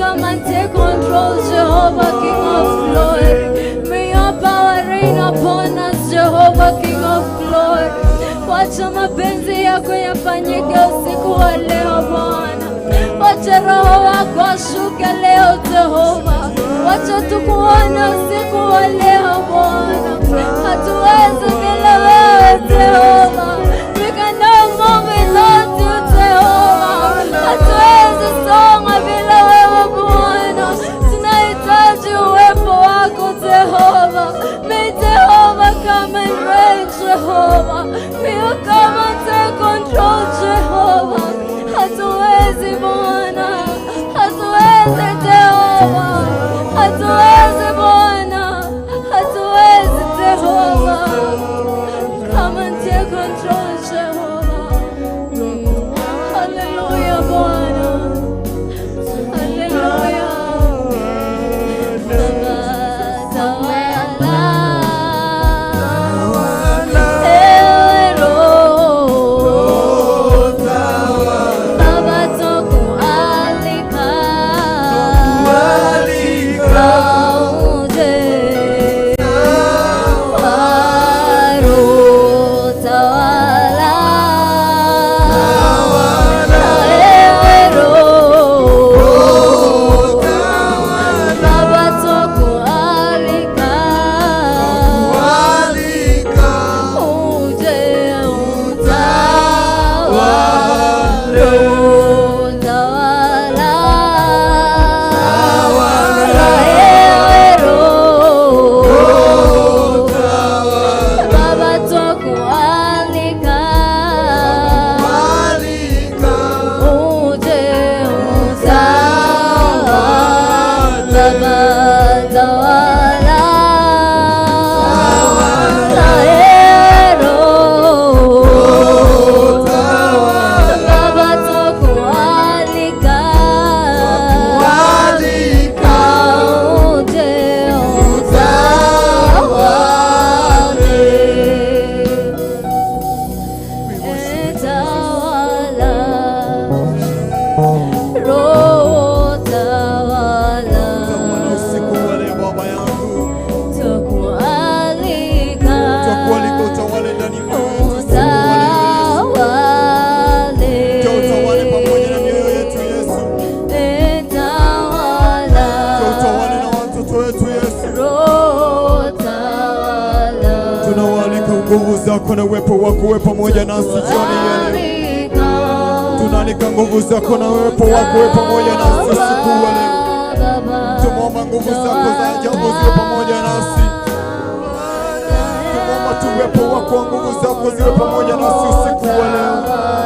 come and take control, Jehovah, King of glory. May your power reign upon us, Jehovah, King of glory. Wacha mapenzi yako yafanyike usiku wa leo Bwana. Wacha roho wako ashuke leo Jehova. Wacha tukuone usiku wa leo Bwana. Hatuwezi bila wewe Jehova. We can no more without you Jehova. Hatuwezi songa bila wewe Bwana. Tunahitaji uwepo wako Jehova. May Jehovah come and reign Jehovah. May you come and take control Jehovah. Hatuwezi Bwana. Hatuwezi Jehova. Hatuwezi Bwana. Hatuwezi Jehova. Come and take control Jehovah. Hallelujah Bwana. Hallelujah. Nguvu zako na uwepo wako uwe pamoja nasi jioni ya leo. Tunaalika nguvu zako na uwepo wako uwe pamoja nasi usiku wa leo. Tunaomba nguvu zako za ajabu ziwe pamoja nasi. Tunaomba tu uwepo wako wa nguvu zako ziwe pamoja nasi usiku wa leo. Baba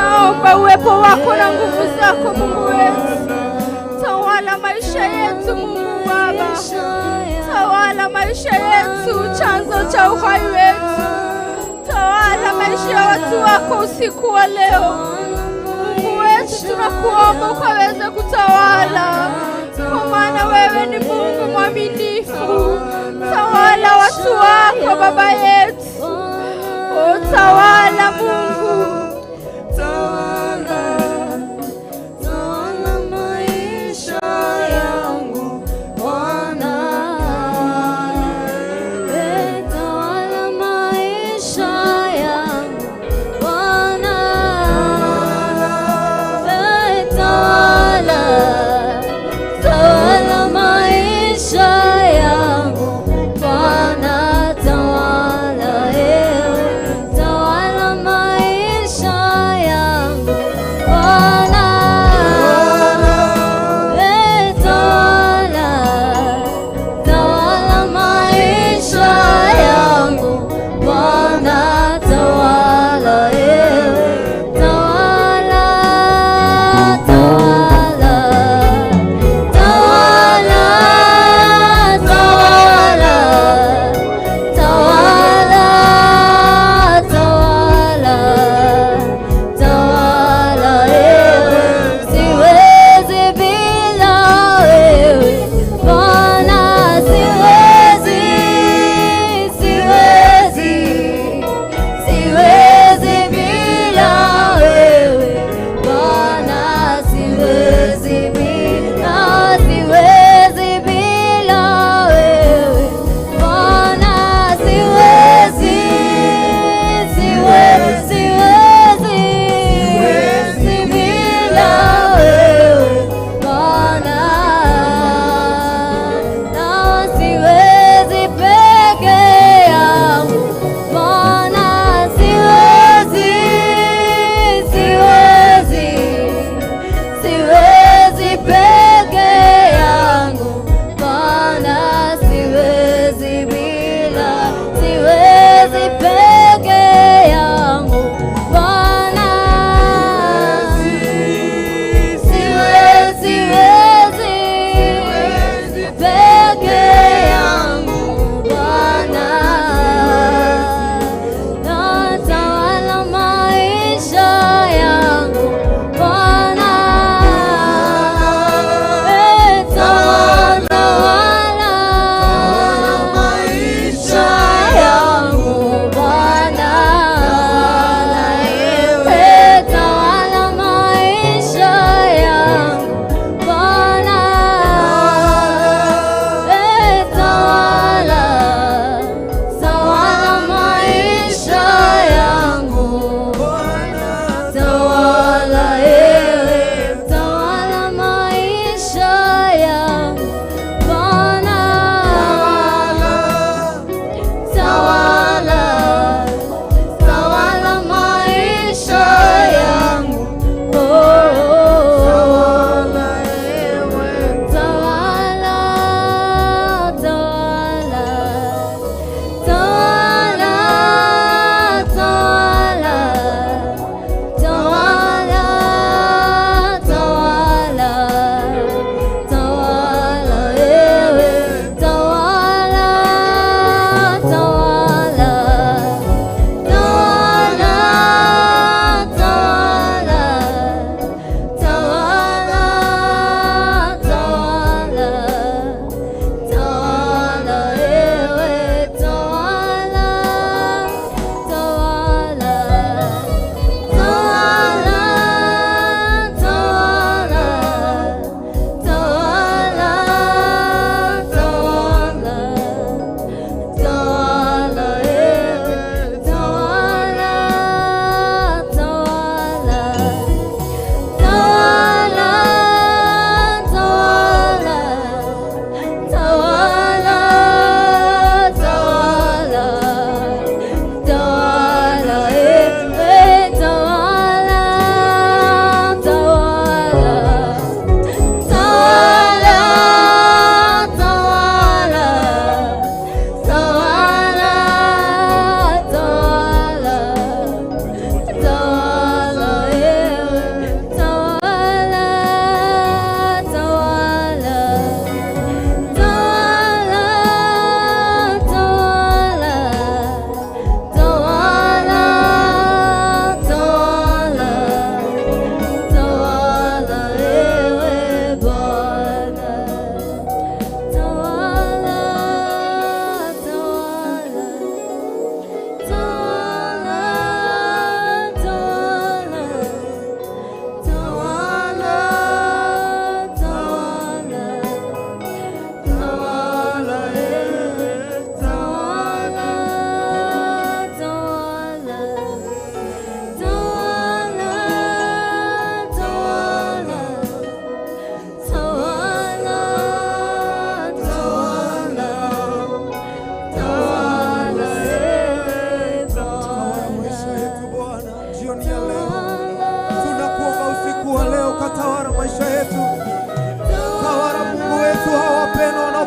Tunaomba uwepo wako na nguvu zako Mungu wetu. Tawala maisha yetu Mungu Baba. Tawala maisha yetu, chanzo cha uhai wetu. Tawala maisha ya watu wako usiku wa leo. Mungu wetu, tunakuomba ukaweze kutawala, kwa maana wewe ni Mungu mwaminifu. Tawala watu wako Baba yetu. Tawala Mungu. Tawala maisha yangu Bwana. Tawala maisha yangu Bwana. Tawala maisha yangu Bwana.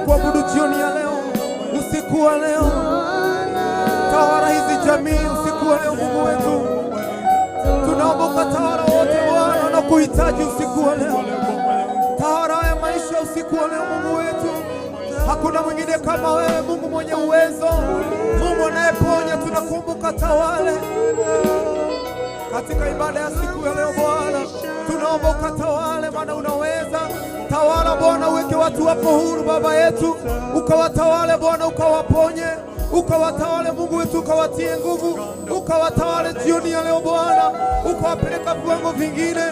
tunakuabudu jioni ya leo, usiku wa leo. Tawala hizi jamii usiku wa leo Mungu wetu. Tunaomba ukatawala wote Bwana na kuhitaji usiku wa leo. Tawala ya maisha usiku wa leo Mungu wetu. Hakuna mwingine kama wewe Mungu mwenye uwezo, Mungu anayeponya. Tunakumbuka tawale katika ibada ya siku ya leo Bwana. Tunaomba ukatawale, maana unaweza. Tawala Bwana, uweke watu wako huru Baba yetu. Ukawatawale Bwana, ukawaponye, ukawatawale Mungu wetu, ukawatie nguvu, ukawatawale jioni ya leo Bwana, ukawapeleka viwango vingine.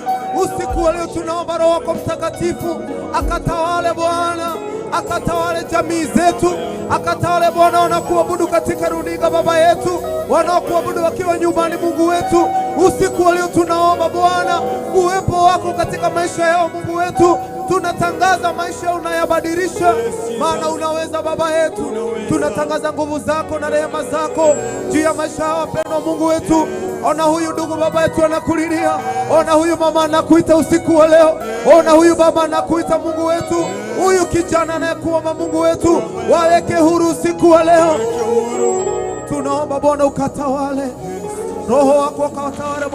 Usiku wa leo tunaomba Roho wako Mtakatifu akatawale Bwana, akatawale jamii zetu, akatawale Bwana wanakuabudu katika runinga Baba yetu, wanakuabudu wakiwa nyumbani Mungu wetu. Usiku wa leo tunaomba Bwana uwepo wako katika maisha yao Mungu wetu. Tunatangaza maisha unayabadilisha, maana unaweza Baba yetu. Tunatangaza nguvu zako na rehema zako juu ya maisha yao wapendwa Mungu wetu. Ona huyu ndugu Baba yetu anakulilia, ona huyu mama anakuita usiku wa leo, ona huyu baba anakuita Mungu wetu, huyu kijana anayekuomba Mungu wetu, waweke huru usiku wa leo. Tunaomba Bwana ukatawale, Roho wako akawatawale.